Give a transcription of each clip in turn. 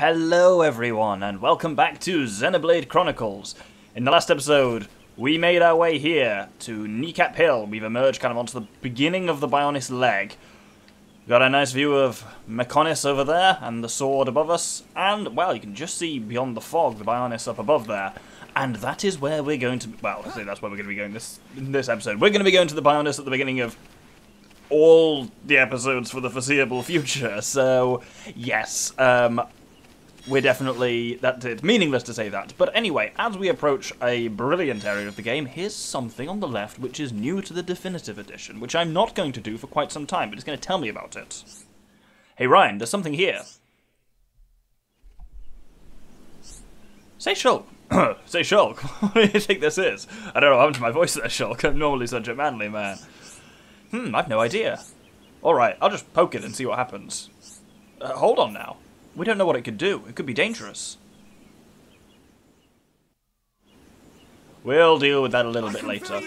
Hello everyone, and welcome back to Xenoblade Chronicles. In the last episode, we made our way here to Kneecap Hill. We've emerged kind of onto the beginning of the Bionis Leg. Got a nice view of Mechonis over there, and the sword above us, and, well, you can just see beyond the fog, the Bionis up above there. And that is where we're going to, well, I say that's where we're going to be going in this episode. We're going to be going to the Bionis at the beginning of all the episodes for the foreseeable future, so, yes, we're definitely, it's meaningless to say that. But anyway, as we approach a brilliant area of the game, here's something on the left which is new to the definitive edition, which I'm not going to do for quite some time, but it's going to tell me about it. Hey Ryan, there's something here. Say Shulk. Say Shulk. What do you think this is? I don't know what happened to my voice there, Shulk. I'm normally such a manly man. I've no idea. Alright, I'll just poke it and see what happens. Hold on now. We don't know what it could do. It could be dangerous. We'll deal with that a little bit later.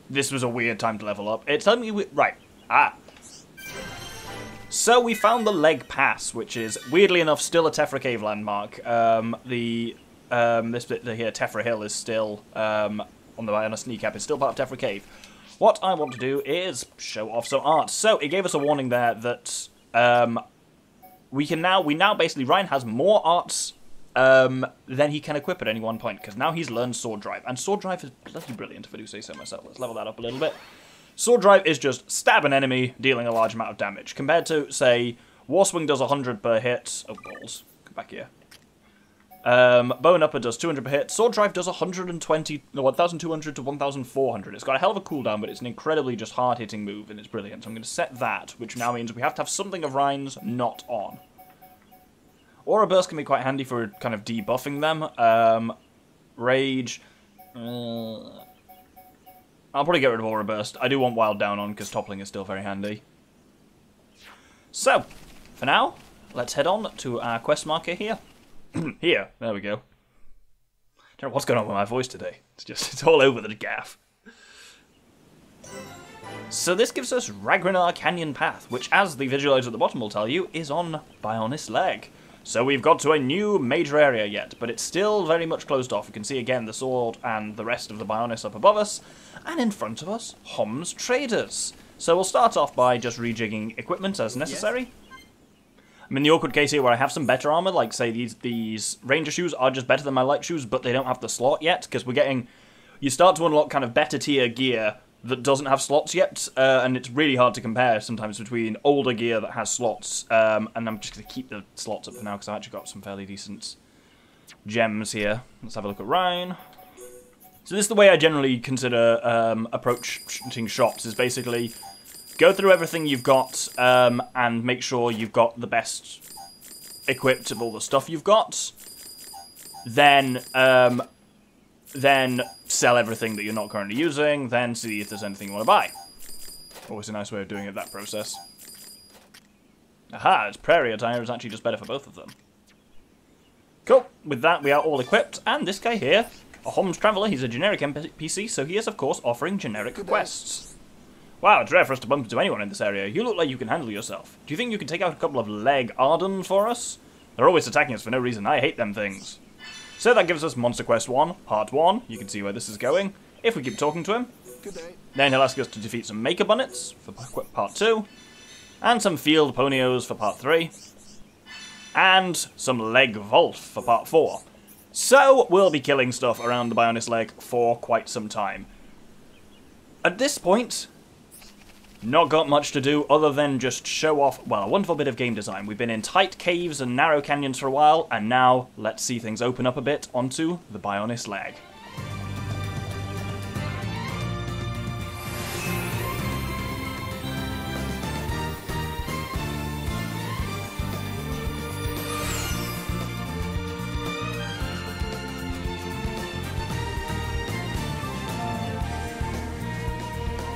This was a weird time to level up. It's telling me right. So we found the Leg Pass, which is, weirdly enough, still a Tephra Cave landmark. This bit here, Tephra Hill, is still, on the Bionis Kneecap, is still part of Tephra Cave. What I want to do is show off some art. So it gave us a warning there that, we now basically, Ryan has more arts than he can equip at any one point, because now he's learned Sword Drive, and Sword Drive is bloody brilliant if I do say so myself. Let's level that up a little bit. Sword Drive is just stab an enemy, dealing a large amount of damage, compared to, say, War Swing does 100 per hit. Oh, balls. Come back here. Bone Upper does 200 per hit. Sword Drive does 1,200 to 1,400. It's got a hell of a cooldown, but it's an incredibly just hard-hitting move, and it's brilliant. So I'm going to set that, which now means we have to have something of Ryan's not on. Aura Burst can be quite handy for kind of debuffing them. Rage. I'll probably get rid of Aura Burst. I do want Wild Down on, because Toppling is still very handy. So, for now, let's head on to our quest marker here. Here, there we go. Don't know what's going on with my voice today. It's all over the gaff. So this gives us Ragrinar Canyon Path, which, as the visualizer at the bottom will tell you, is on Bionis Leg. So we've got to a new major area yet, but it's still very much closed off. You can see again the sword and the rest of the Bionis up above us, and in front of us, Hom's Traders. So we'll start off by just rejigging equipment as necessary. Yes. I'm in the awkward case here where I have some better armor, like say these ranger shoes are just better than my light shoes, but they don't have the slot yet, because we're getting, you start to unlock kind of better tier gear that doesn't have slots yet, and it's really hard to compare sometimes between older gear that has slots, and I'm just going to keep the slots up for now, because I've actually got some fairly decent gems here. Let's have a look at Ryan. So this is the way I generally consider approaching shops, is basically go through everything you've got, and make sure you've got the best equipped of all the stuff you've got. Then sell everything that you're not currently using, then see if there's anything you want to buy. Always a nice way of doing it, that process. Aha, it's Prairie Attire is actually just better for both of them. Cool, with that we are all equipped, and this guy here, a Hom's Traveller, he's a generic NPC, so he is of course offering generic quests. Wow, it's rare for us to bump into anyone in this area. You look like you can handle yourself. Do you think you can take out a couple of Leg Arden for us? They're always attacking us for no reason. I hate them things. So that gives us Monster Quest 1, Part 1. You can see where this is going. If we keep talking to him. Then he'll ask us to defeat some Maker Bunnets for Part 2. And some Field Ponios for Part 3. And some Leg Volt for Part 4. So we'll be killing stuff around the Bionis Leg for quite some time. At this point, not got much to do other than just show off, well, a wonderful bit of game design. We've been in tight caves and narrow canyons for a while, and now let's see things open up a bit onto the Bionis Leg.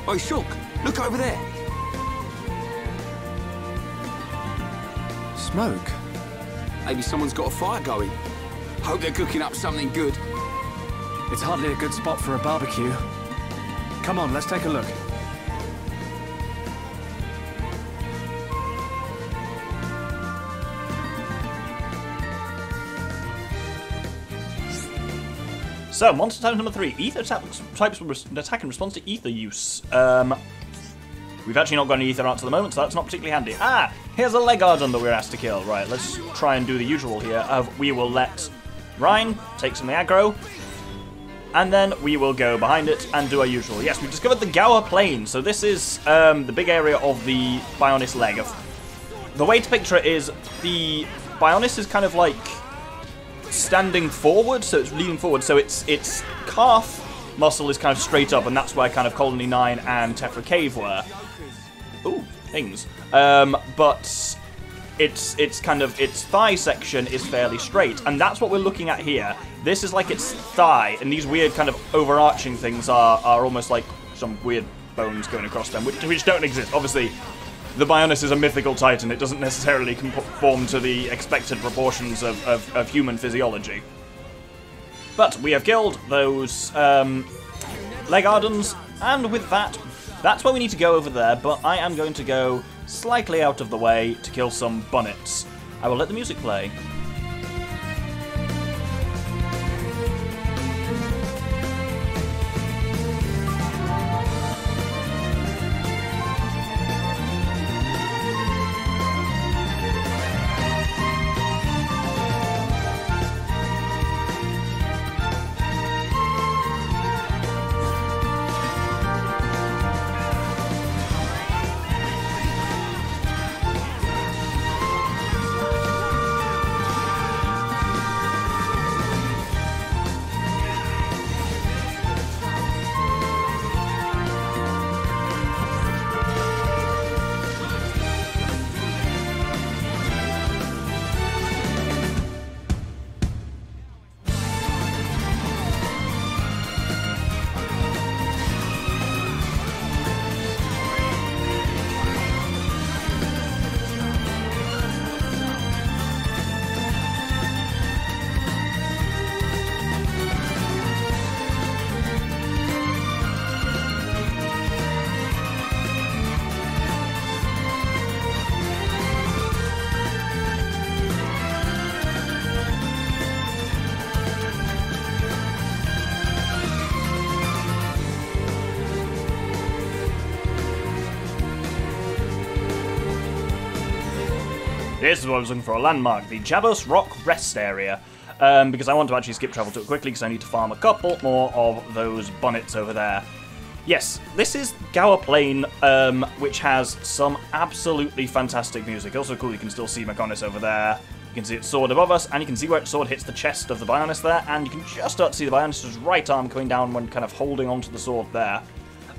Oh, Shulk, look over there. Smoke? Maybe someone's got a fire going. Hope they're cooking up something good. It's hardly a good spot for a barbecue. Come on, let's take a look. So, monster type number 3. Ether types will attack in response to ether use. We've actually not got any ether arts at the moment, so that's not particularly handy. Ah! Here's a leg Ardent that we're asked to kill. Right, let's try and do the usual here of we will let Rhine take some of the aggro, and then we will go behind it and do our usual. Yes, we've discovered the Gower Plain, so this is the big area of the Bionis Leg. The way to picture it is the Bionis is kind of like standing forward, so it's leaning forward, so its calf muscle is kind of straight up, and that's where kind of Colony 9 and Tephra Cave were. Ooh, things. But its kind of its thigh section is fairly straight, and that's what we're looking at here. This is like its thigh, and these weird kind of overarching things are almost like some weird bones going across them, which don't exist. Obviously, the Bionis is a mythical titan. It doesn't necessarily conform to the expected proportions of human physiology. But we have killed those leg Ardens, and with that, that's where we need to go over there, but I am going to go slightly out of the way to kill some bunnets. I will let the music play. This is what I was looking for, a landmark, the Jabos Rock Rest Area, because I want to actually skip travel to it quickly because I need to farm a couple more of those bunnets over there. Yes, this is Gower Plain, which has some absolutely fantastic music. Also cool, you can still see Mechonis over there. You can see its sword above us, and you can see where its sword hits the chest of the Bionis there, and you can just start to see the Bionis' right arm coming down when kind of holding onto the sword there.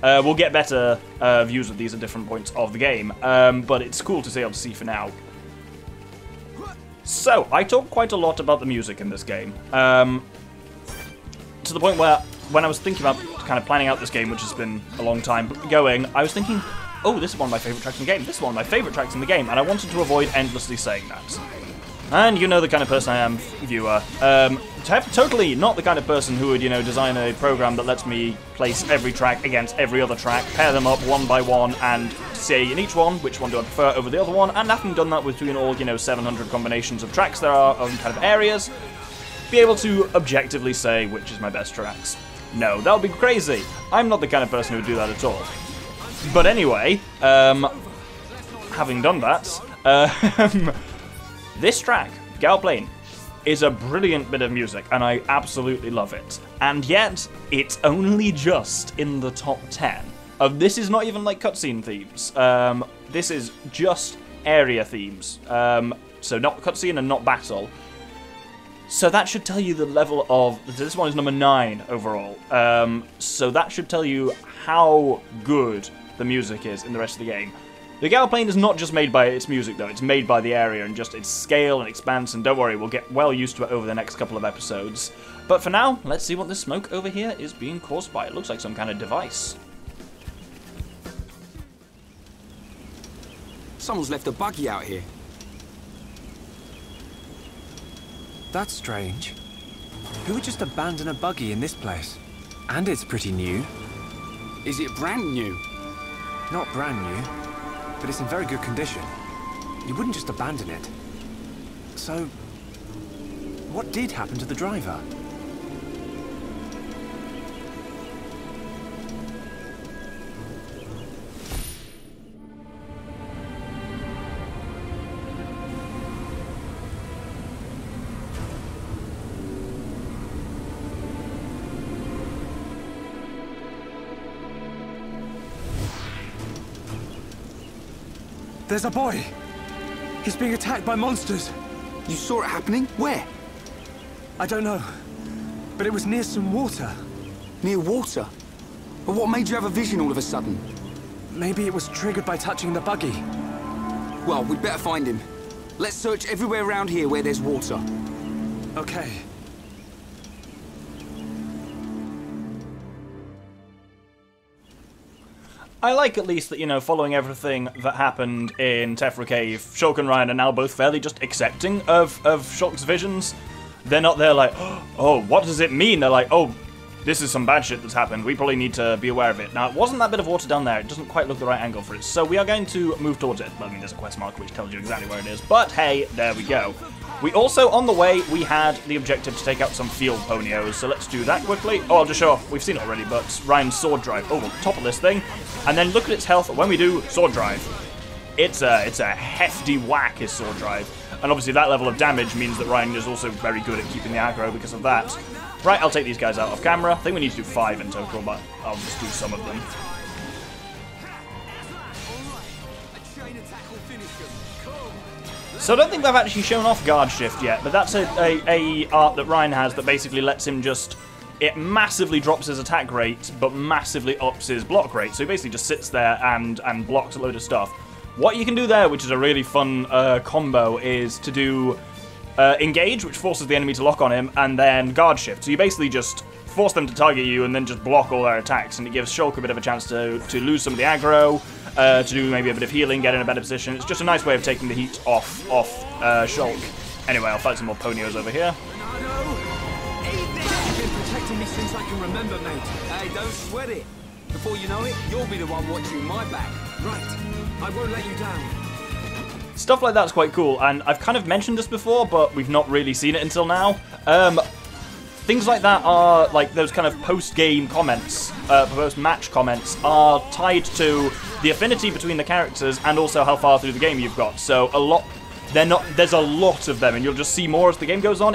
We'll get better views of these at different points of the game, but it's cool to be able to see for now. So, I talk quite a lot about the music in this game, to the point where, when I was thinking about kind of planning out this game, which has been a long time going, I was thinking, oh, this is one of my favourite tracks in the game, this is one of my favourite tracks in the game, and I wanted to avoid endlessly saying that. And you know the kind of person I am, viewer. Totally not the kind of person who would, design a program that lets me place every track against every other track, pair them up one by one, and say in each one which one do I prefer over the other one, and having done that between all, 700 combinations of tracks there are on kind of areas, be able to objectively say which is my best tracks. No, that would be crazy. I'm not the kind of person who would do that at all. But anyway, having done that, this track, Gower Plain, is a brilliant bit of music, and I absolutely love it. And yet, it's only just in the top 10. This is not even like cutscene themes. This is just area themes. So not cutscene and not battle. So that should tell you the level of... This one is number 9 overall. So that should tell you how good the music is in the rest of the game. The Gower Plain is not just made by its music, though. It's made by the area and just its scale and expanse, and don't worry, we'll get well used to it over the next couple of episodes. But for now, let's see what this smoke over here is being caused by. It looks like some kind of device. Someone's left a buggy out here. That's strange. Who would just abandon a buggy in this place? And it's pretty new. Is it brand new? Not brand new, but it's in very good condition. You wouldn't just abandon it. So, what did happen to the driver? There's a boy. He's being attacked by monsters. You saw it happening? Where? I don't know, but it was near some water. Near water? But what made you have a vision all of a sudden? Maybe it was triggered by touching the buggy. Well, we'd better find him. Let's search everywhere around here where there's water. Okay. I like at least that, you know, following everything that happened in Tephra Cave, Shulk and Ryan are now both fairly just accepting of Shulk's visions. They're not there like, oh, what does it mean? They're like, oh, this is some bad shit that's happened. We probably need to be aware of it. Now, it wasn't that bit of water down there. It doesn't quite look the right angle for it. So we are going to move towards it. I mean, there's a quest marker which tells you exactly where it is. But hey, there we go. We also, on the way, we had the objective to take out some field ponios. So let's do that quickly. Oh, I'll just show off. We've seen it already, but Ryan's sword drive. Oh, we'll topple this thing. And then look at its health when we do sword drive. It's a hefty whack, his sword drive. And obviously that level of damage means that Ryan is also very good at keeping the aggro because of that. Right, I'll take these guys out off camera. I think we need to do 5 in total, but I'll just do some of them. So I don't think they've actually shown off guard shift yet, but that's a art that Ryan has that basically lets him just... It massively drops his attack rate, but massively ups his block rate. So he basically just sits there and blocks a load of stuff. What you can do there, which is a really fun combo, is to do engage, which forces the enemy to lock on him, and then guard shift. So you basically just force them to target you and then just block all their attacks, and it gives Shulk a bit of a chance to lose some of the aggro, to do maybe a bit of healing, get in a better position. It's just a nice way of taking the heat off Shulk. Anyway, I'll fight some more ponios over here. You've been protecting me since I can remember, mate. Hey, don't sweat it. Before you know it, you'll be the one watching my back. Right. I won't let you down. Stuff like that's quite cool, and I've kind of mentioned this before, but we've not really seen it until now. Things like that are, like, those kind of post-game comments, post-match comments, are tied to the affinity between the characters and also how far through the game you've got. So there's a lot of them, and you'll just see more as the game goes on.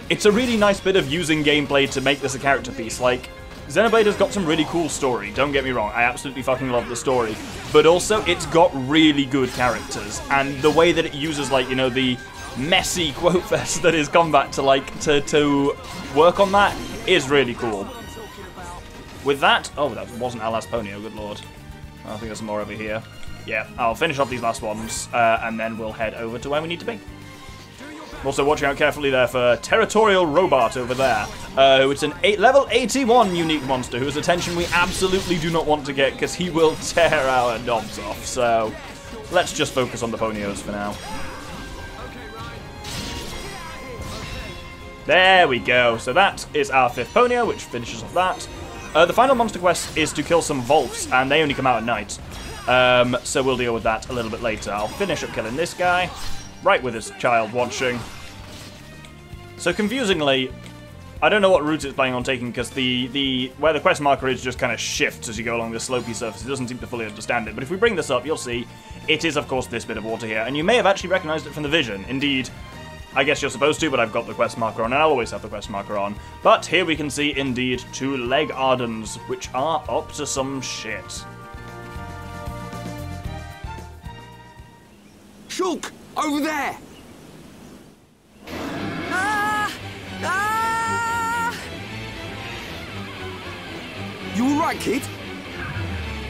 It's a really nice bit of using gameplay to make this a character piece. Like, Xenoblade has got some really cool story, don't get me wrong, I absolutely fucking love the story, but also it's got really good characters, and the way that it uses, like, you know, the messy quote fest that is combat to, like, to work on that is really cool. With that, oh, that wasn't our last ponyo, good lord. I think there's some more over here. Yeah, I'll finish off these last ones, and then we'll head over to where we need to be. Also watching out carefully there for Territorial Robot over there. It's an level 81 unique monster whose attention we absolutely do not want to get because he will tear our knobs off. So let's just focus on the ponios for now. There we go. So that is our 5th ponyo, which finishes off that. The final monster quest is to kill some Volfs, and they only come out at night. So we'll deal with that a little bit later. I'll finish up killing this guy. Right with his child watching. So confusingly, I don't know what route it's planning on taking because where the quest marker is just kind of shifts as you go along this slopey surface. It doesn't seem to fully understand it. But if we bring this up, you'll see it is, of course, this bit of water here. And you may have actually recognized it from the vision. Indeed, I guess you're supposed to, but I've got the quest marker on, and I'll always have the quest marker on. But here we can see, indeed, 2 leg ardens, which are up to some shit. Shulk! Over there! You alright, kid?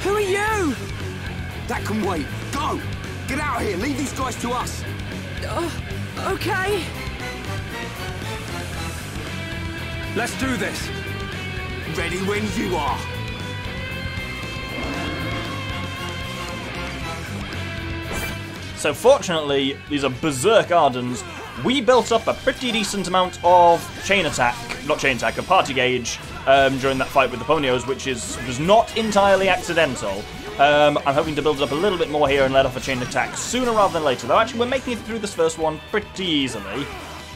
Who are you? That can wait. Go! Get out of here! Leave these guys to us! Okay. Let's do this. Ready when you are. So fortunately, these are Berserk Ardens. We built up a pretty decent amount of chain attack, not chain attack, a party gauge during that fight with the ponios, which was not entirely accidental. I'm hoping to build up a little bit more here and let off a chain attack sooner rather than later. Though actually, we're making it through this first one pretty easily,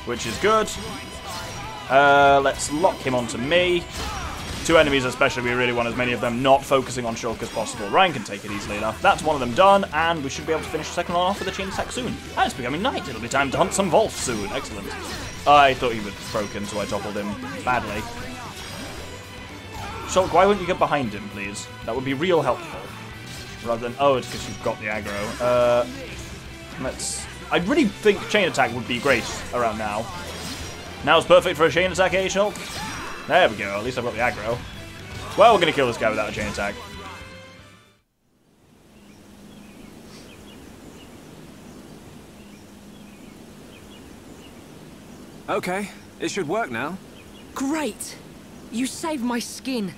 which is good. Let's lock him onto me. 2 enemies especially, we really want as many of them not focusing on Shulk as possible. Ryan can take it easily enough. That's one of them done, and we should be able to finish the second one off with a chain attack soon. And it's becoming night. It'll be time to hunt some Volf soon. Excellent. I thought he was broken, so I toppled him badly. Shulk, why wouldn't you get behind him, please? That would be real helpful. rather than... Oh, it's because you've got the aggro. I really think chain attack would be great around now. Now's perfect for a chain attack, Shulk. There we go, at least I've got the aggro. Well, we're going to kill this guy without a chain attack. Okay, it should work now. Great! You saved my skin.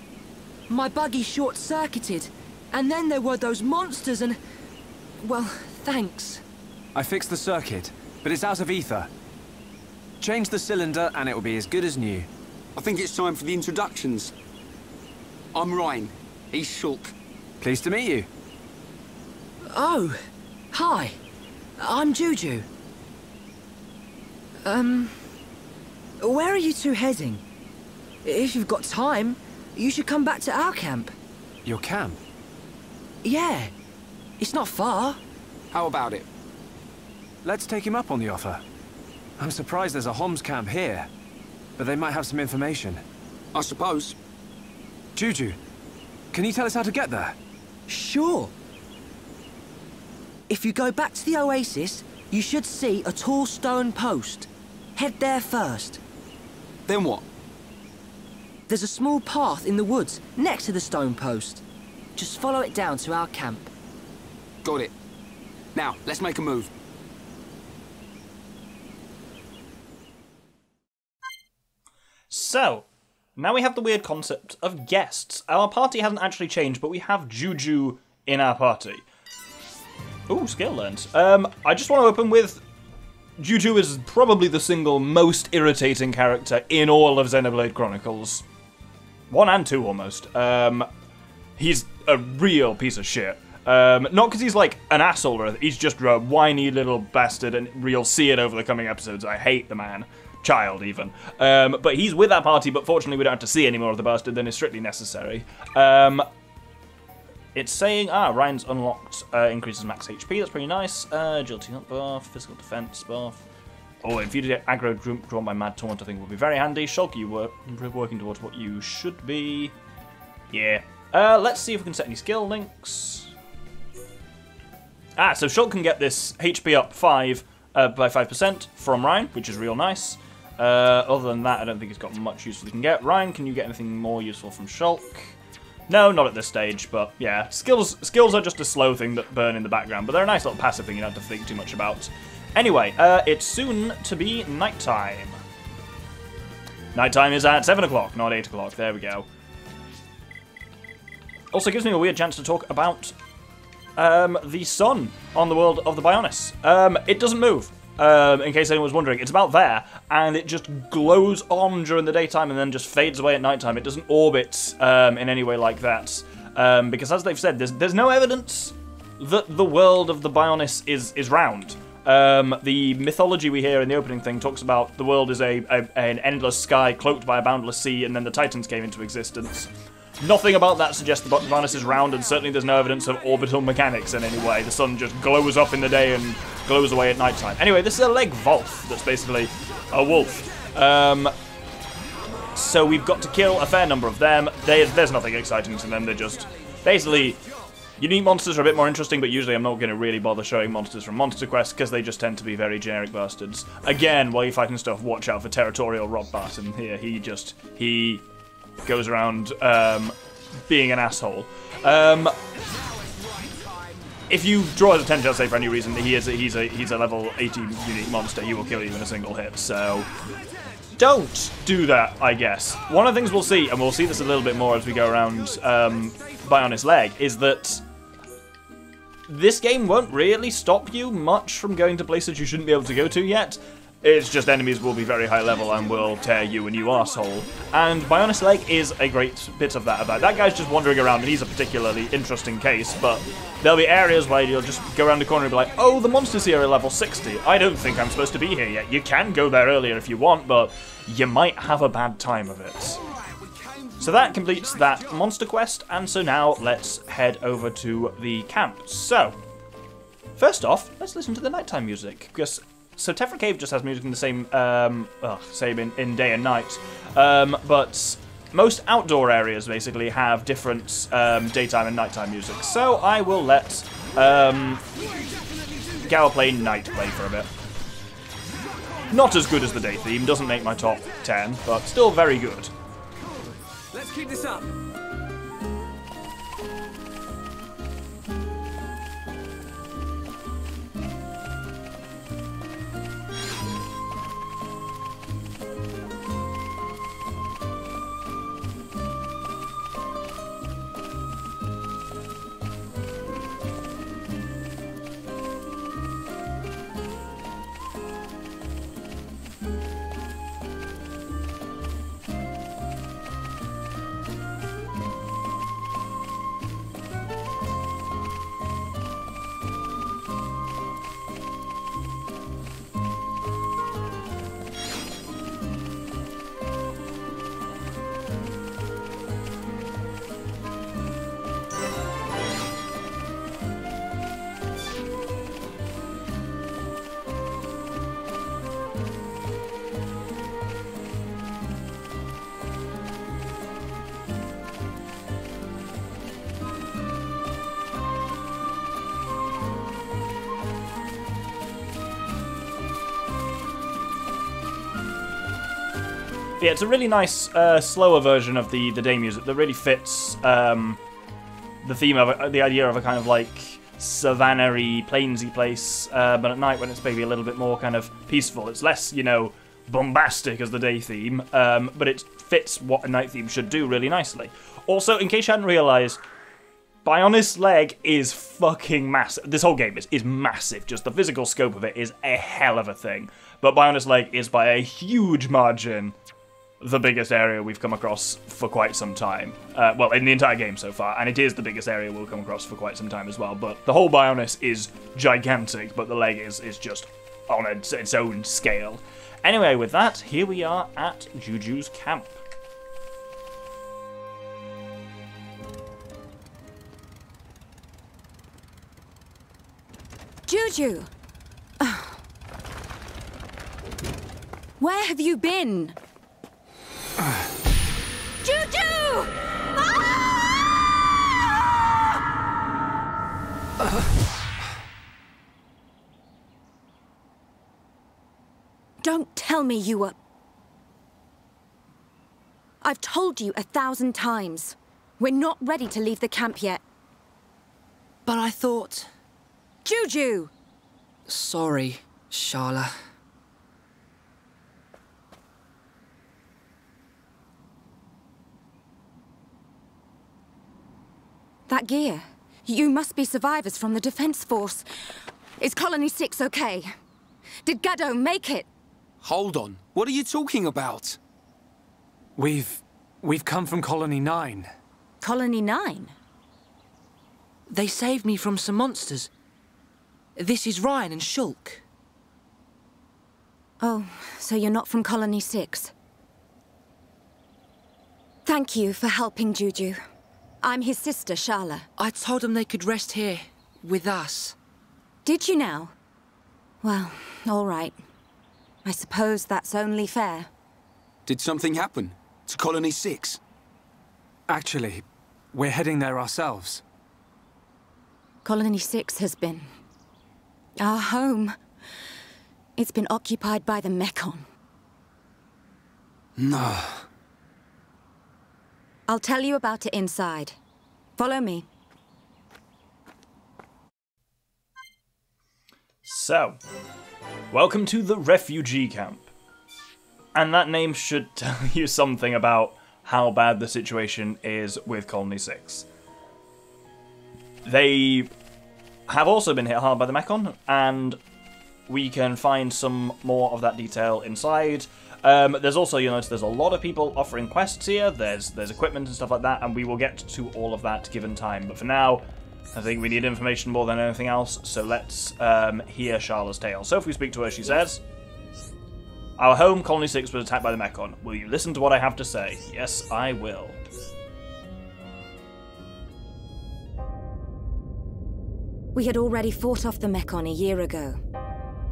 My buggy short-circuited, and then there were those monsters and... Well, thanks. I fixed the circuit, but it's out of ether. Change the cylinder and it will be as good as new. I think it's time for the introductions. I'm Ryan. He's Shulk. Pleased to meet you. Oh, hi. I'm Juju. Where are you two heading? If you've got time, you should come back to our camp. Your camp? Yeah, it's not far. How about it? Let's take him up on the offer. I'm surprised there's a Homs camp here, but they might have some information. I suppose. Juju, can you tell us how to get there? Sure. If you go back to the oasis, you should see a tall stone post. Head there first. Then what? There's a small path in the woods next to the stone post. Just follow it down to our camp. Got it. Now, let's make a move. So, now we have the weird concept of guests. Our party hasn't actually changed, but we have Juju in our party. Ooh, skill learned. I just want to open with... Juju is probably the single most irritating character in all of Xenoblade Chronicles. 1 and 2, almost. He's a real piece of shit. Not because he's like an asshole or anything, he's just a whiny little bastard, and we'll see it over the coming episodes. I hate the man. Child, even. But he's with our party, but fortunately we don't have to see any more of the bastard than is strictly necessary. It's saying, Ryan's unlocked, increases max HP, that's pretty nice. Agility not buff, physical defense buff. Oh, if you get aggro drawn by Mad Taunt, I think will be very handy. Shulk, you were working towards what you should be. Yeah. Let's see if we can set any skill links. So Shulk can get this HP up by 5% from Ryan, which is real nice. Other than that, I don't think he's got much useful he can get. Ryan, can you get anything more useful from Shulk? No, not at this stage, but yeah. Skills are just a slow thing that burn in the background, but they're a nice little passive thing you don't have to think too much about. Anyway, it's soon to be nighttime. Nighttime is at 7 o'clock, not 8 o'clock. There we go. Also gives me a weird chance to talk about the sun on the world of the Bionis. It doesn't move. In case anyone was wondering, it's about there, and it just glows on during the daytime and then just fades away at nighttime. It doesn't orbit in any way like that, because as they've said, there's no evidence that the world of the Bionis is round. The mythology we hear in the opening thing talks about the world is an endless sky cloaked by a boundless sea, and then the Titans came into existence. Nothing about that suggests the Bionis is round, and certainly there's no evidence of orbital mechanics in any way. The sun just glows up in the day and glows away at nighttime. Anyway, this is a Leg Wolf that's basically a wolf. So we've got to kill a fair number of them. There's nothing exciting to them. They're just basically... Unique monsters are a bit more interesting, but usually I'm not going to really bother showing monsters from Monster Quest because they just tend to be very generic bastards. Again, while you're fighting stuff, watch out for Territorial Rob Barton. Here, he goes around being an asshole. If you draw his attention, I'll say for any reason, he's a level 80 unique monster. He will kill you in a single hit. So don't do that, I guess. One of the things we'll see, and we'll see this a little bit more as we go around Bionis Leg, is that this game won't really stop you much from going to places you shouldn't be able to go to yet. It's just enemies will be very high level and will tear you a new arsehole. And Bionis Leg is a great bit of that. That guy's just wandering around, and he's a particularly interesting case, but there'll be areas where you'll just go around the corner and be like, oh, the monsters here are level 60. I don't think I'm supposed to be here yet. You can go there earlier if you want, but you might have a bad time of it. So that completes that monster quest, and so now let's head over to the camp. So, first off, let's listen to the nighttime music, because... So Tephra Cave just has music in the same, same in day and night, but most outdoor areas basically have different daytime and nighttime music. So I will let Gower play Night play for a bit. Not as good as the day theme, doesn't make my top 10, but still very good. Let's keep this up. Yeah, it's a really nice, slower version of the day music that really fits the theme of the idea of a kind of like savannah-y, plainsy place, but at night when it's maybe a little bit more kind of peaceful. It's less, you know, bombastic as the day theme, but it fits what a night theme should do really nicely. Also, in case you hadn't realised, Bionis Leg is fucking massive. This whole game is massive. Just the physical scope of it is a hell of a thing. But Bionis Leg is by a huge margin the biggest area we've come across for quite some time. Well, in the entire game so far, and it is the biggest area we'll come across for quite some time as well. But the whole Bionis is gigantic, but the leg is just on its own scale. Anyway, with that, here we are at Juju's camp. Juju! Where have you been? Juju! Don't tell me you were... I've told you 1,000 times. We're not ready to leave the camp yet. But I thought... Juju! Sorry, Sharla. That gear. You must be survivors from the Defense Force. Is Colony 6 okay? Did Gaddo make it? Hold on. What are you talking about? We've come from Colony 9. Colony 9? They saved me from some monsters. This is Ryan and Shulk. Oh, so you're not from Colony 6. Thank you for helping Juju. I'm his sister, Sharla. I told them they could rest here, with us. Did you now? Well, all right. I suppose that's only fair. Did something happen to Colony 6? Actually, we're heading there ourselves. Colony 6 has been... our home. It's been occupied by the Mechon. No. I'll tell you about it inside. Follow me. So, welcome to the Refugee Camp. And that name should tell you something about how bad the situation is with Colony 6. They have also been hit hard by the Mechon, and we can find some more of that detail inside. There's also, you'll notice there's a lot of people offering quests here, there's equipment and stuff like that, and we will get to all of that given time. But for now, I think we need information more than anything else, so let's hear Sharla's tale. So if we speak to her, she says, "Our home, Colony 6, was attacked by the Mechon. Will you listen to what I have to say?" Yes, I will. We had already fought off the Mechon a year ago.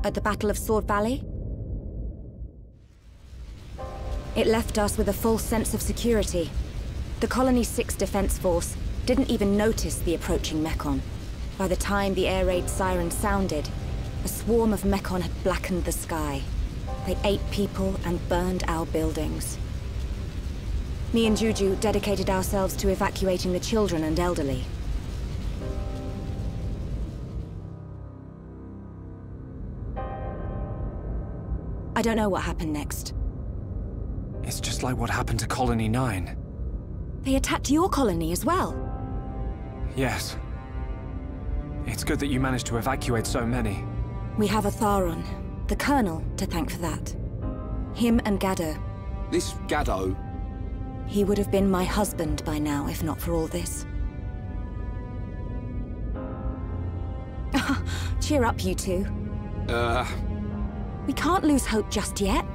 At the Battle of Sword Valley? It left us with a false sense of security. The Colony 6 Defense Force didn't even notice the approaching Mechon. By the time the air raid siren sounded, a swarm of Mechon had blackened the sky. They ate people and burned our buildings. Me and Juju dedicated ourselves to evacuating the children and elderly. I don't know what happened next. It's just like what happened to Colony 9. They attacked your colony as well. Yes. It's good that you managed to evacuate so many. We have a Tharon, the Colonel, to thank for that. Him and Gaddo. This Gaddo? He would have been my husband by now, if not for all this. Cheer up, you two. We can't lose hope just yet.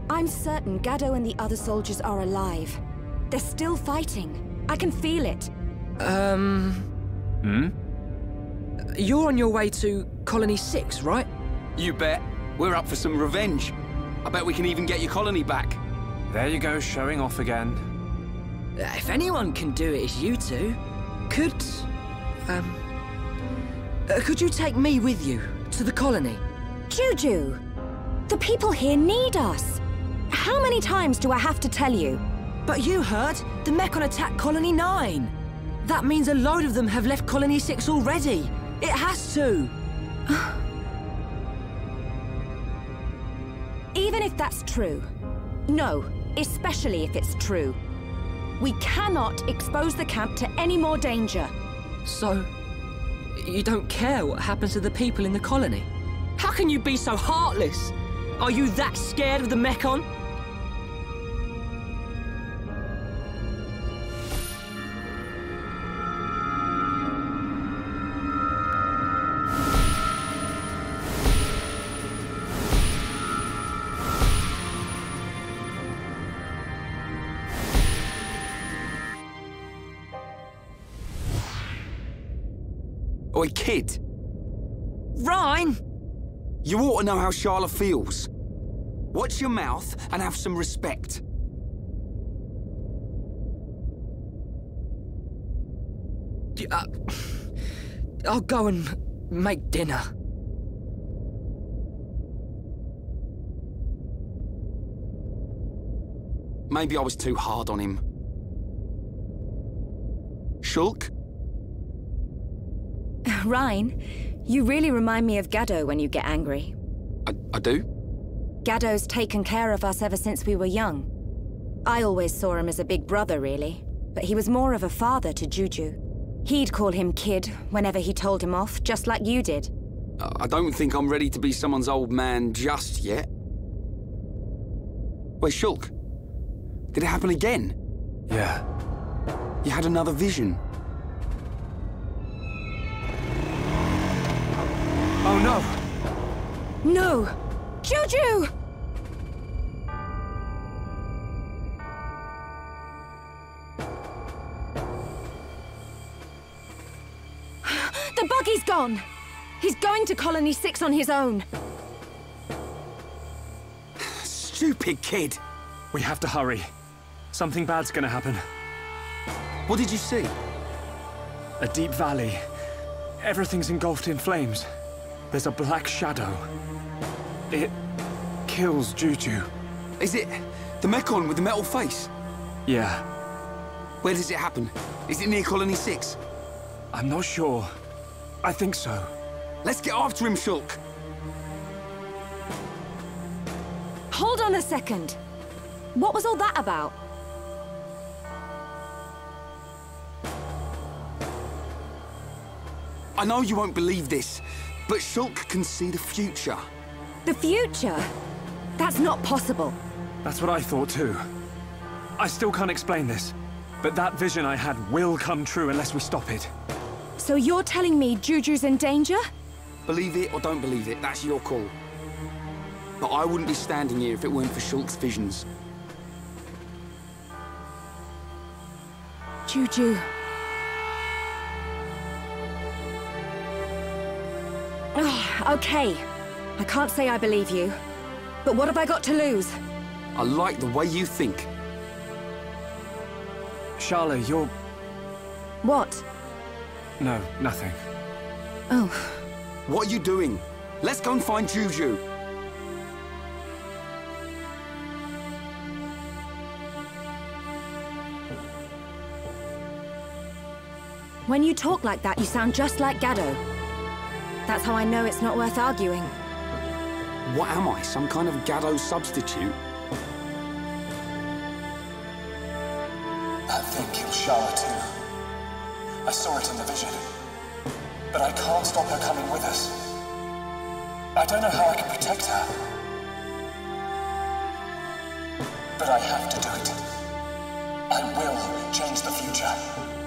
I'm certain Gaddo and the other soldiers are alive. They're still fighting. I can feel it. You're on your way to Colony 6, right? You bet. We're up for some revenge. I bet we can even get your colony back. There you go, showing off again. If anyone can do it, it's you two. Could you take me with you to the colony? Juju! The people here need us. How many times do I have to tell you? But you heard the Mechon attacked Colony 9. That means a load of them have left Colony 6 already. It has to. Even if that's true. No, especially if it's true. We cannot expose the camp to any more danger. So, you don't care what happens to the people in the colony? How can you be so heartless? Are you that scared of the Mechon? Oi, kid. Ryan! You ought to know how Charlotte feels. Watch your mouth and have some respect. I'll go and make dinner. Maybe I was too hard on him. Shulk? Ryan, you really remind me of Gaddo when you get angry. I do? Gaddo's taken care of us ever since we were young. I always saw him as a big brother, really. But he was more of a father to Juju. He'd call him kid whenever he told him off, just like you did. I don't think I'm ready to be someone's old man just yet. Wait, Shulk. Did it happen again? Yeah. You had another vision. Oh no! No! Juju! The buggy's gone! He's going to Colony 6 on his own. Stupid kid! We have to hurry. Something bad's gonna happen. What did you see? A deep valley. Everything's engulfed in flames. There's a black shadow. It kills Juju. Is it the Mechon with the metal face? Yeah. Where does it happen? Is it near Colony 6? I'm not sure. I think so. Let's get after him, Shulk. Hold on a second. What was all that about? I know you won't believe this, but Shulk can see the future. The future? That's not possible. That's what I thought too. I still can't explain this, but that vision I had will come true unless we stop it. So you're telling me Juju's in danger? Believe it or don't believe it, that's your call. But I wouldn't be standing here if it weren't for Shulk's visions. Juju. Oh, okay. I can't say I believe you. But what have I got to lose? I like the way you think. Charlotte, you're... What? No, nothing. Oh, What are you doing? Let's go and find Juju. when you talk like that, you sound just like Gaddo. That's how I know it's not worth arguing. What am I, some kind of Gaddo substitute? That thing killed Charlotte too. I saw it in the vision. But I can't stop her coming with us. I don't know how I can protect her. But I have to do it. I will change the future.